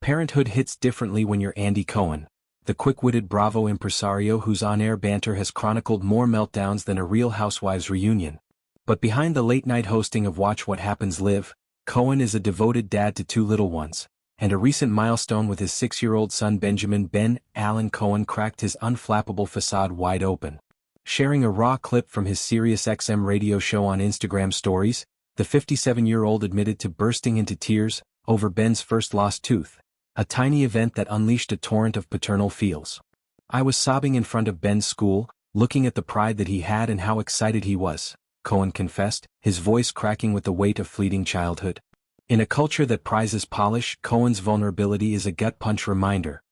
Parenthood hits differently when you're Andy Cohen, the quick-witted Bravo impresario whose on-air banter has chronicled more meltdowns than a Real Housewives reunion. But behind the late-night hosting of Watch What Happens Live, Cohen is a devoted dad to two little ones, and a recent milestone with his 6-year-old son Benjamin Ben Allen Cohen cracked his unflappable facade wide open. Sharing a raw clip from his SiriusXM radio show on Instagram stories, the 57-year-old admitted to bursting into tears over Ben's first lost tooth, a tiny event that unleashed a torrent of paternal feels. "I was sobbing in front of Ben's school, looking at the pride that he had and how excited he was," Cohen confessed, his voice cracking with the weight of fleeting childhood. In a culture that prizes polish, Cohen's vulnerability is a gut-punch reminder.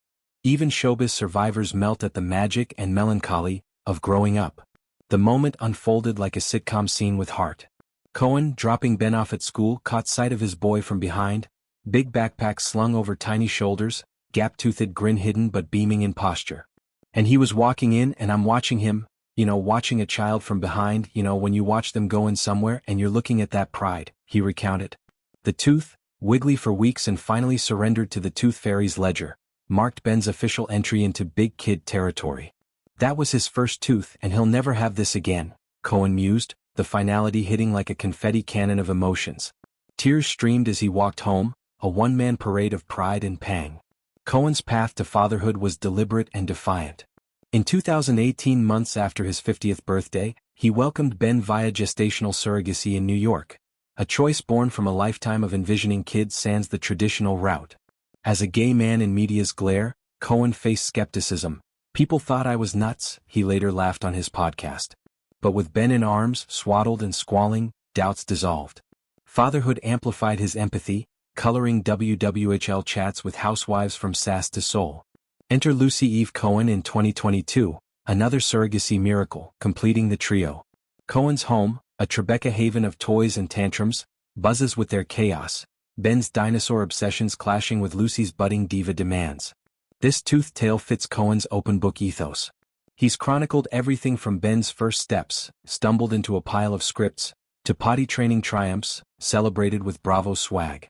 Even showbiz survivors melt at the magic and melancholy of growing up. The moment unfolded like a sitcom scene with heart. Cohen, dropping Ben off at school, caught sight of his boy from behind, big backpack slung over tiny shoulders, gap-toothed grin hidden but beaming in posture. "And he was walking in and I'm watching him, watching a child from behind, when you watch them go in somewhere and you're looking at that pride," he recounted. The tooth, wiggly for weeks and finally surrendered to the Tooth Fairy's ledger, marked Ben's official entry into big kid territory. "That was his first tooth and he'll never have this again," Cohen mused, the finality hitting like a confetti cannon of emotions. Tears streamed as he walked home, a one-man parade of pride and pang. Cohen's path to fatherhood was deliberate and defiant. In 2018, months after his 50th birthday, he welcomed Ben via gestational surrogacy in New York, a choice born from a lifetime of envisioning kids sans the traditional route. As a gay man in media's glare, Cohen faced skepticism. "People thought I was nuts," he later laughed on his podcast. But with Ben in arms, swaddled and squalling, doubts dissolved. Fatherhood amplified his empathy, coloring WWHL chats with housewives from Sass to Soul. Enter Lucy Eve Cohen in 2022, another surrogacy miracle, completing the trio. Cohen's home, a Tribeca haven of toys and tantrums, buzzes with their chaos, Ben's dinosaur obsessions clashing with Lucy's budding diva demands. This tooth tale fits Cohen's open book ethos. He's chronicled everything from Ben's first steps, stumbled into a pile of scripts, to potty training triumphs, celebrated with Bravo swag.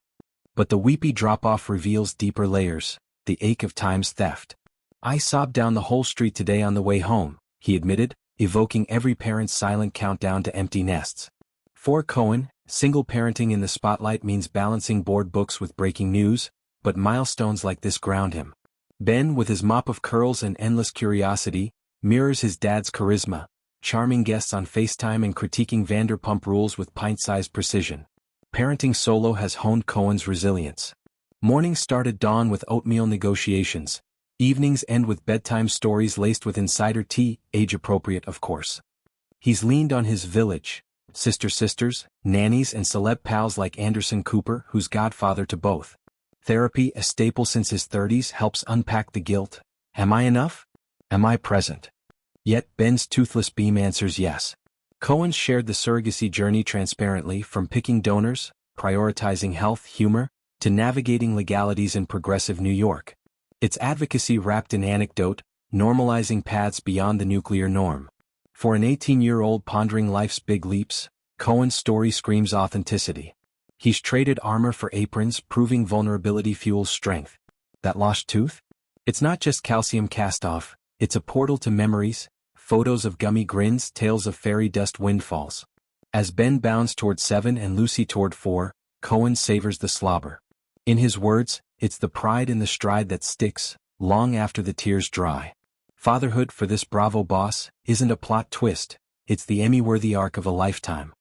But the weepy drop-off reveals deeper layers, the ache of time's theft. "I sobbed down the whole street today on the way home," he admitted, evoking every parent's silent countdown to empty nests. For Cohen, single parenting in the spotlight means balancing board books with breaking news, but milestones like this ground him. Ben, with his mop of curls and endless curiosity, mirrors his dad's charisma, charming guests on FaceTime and critiquing Vanderpump Rules with pint-sized precision. Parenting solo has honed Cohen's resilience. Mornings start at dawn with oatmeal negotiations. Evenings end with bedtime stories laced with insider tea, age-appropriate of course. He's leaned on his village, sisters, nannies and celeb pals like Anderson Cooper, who's godfather to both. Therapy, a staple since his 30s, helps unpack the guilt. Am I enough? Am I present? Yet Ben's toothless beam answers yes. Cohen's shared the surrogacy journey transparently, from picking donors, prioritizing health, humor, to navigating legalities in progressive New York. It's advocacy wrapped in anecdote, normalizing paths beyond the nuclear norm. For an 18-year-old pondering life's big leaps, Cohen's story screams authenticity. He's traded armor for aprons, proving vulnerability fuels strength. That lost tooth? It's not just calcium cast-off, it's a portal to memories, photos of gummy grins, tales of fairy dust windfalls. As Ben bounds toward 7 and Lucy toward 4, Cohen savors the slobber. In his words, it's the pride in the stride that sticks, long after the tears dry. Fatherhood for this Bravo boss isn't a plot twist, it's the Emmy-worthy arc of a lifetime.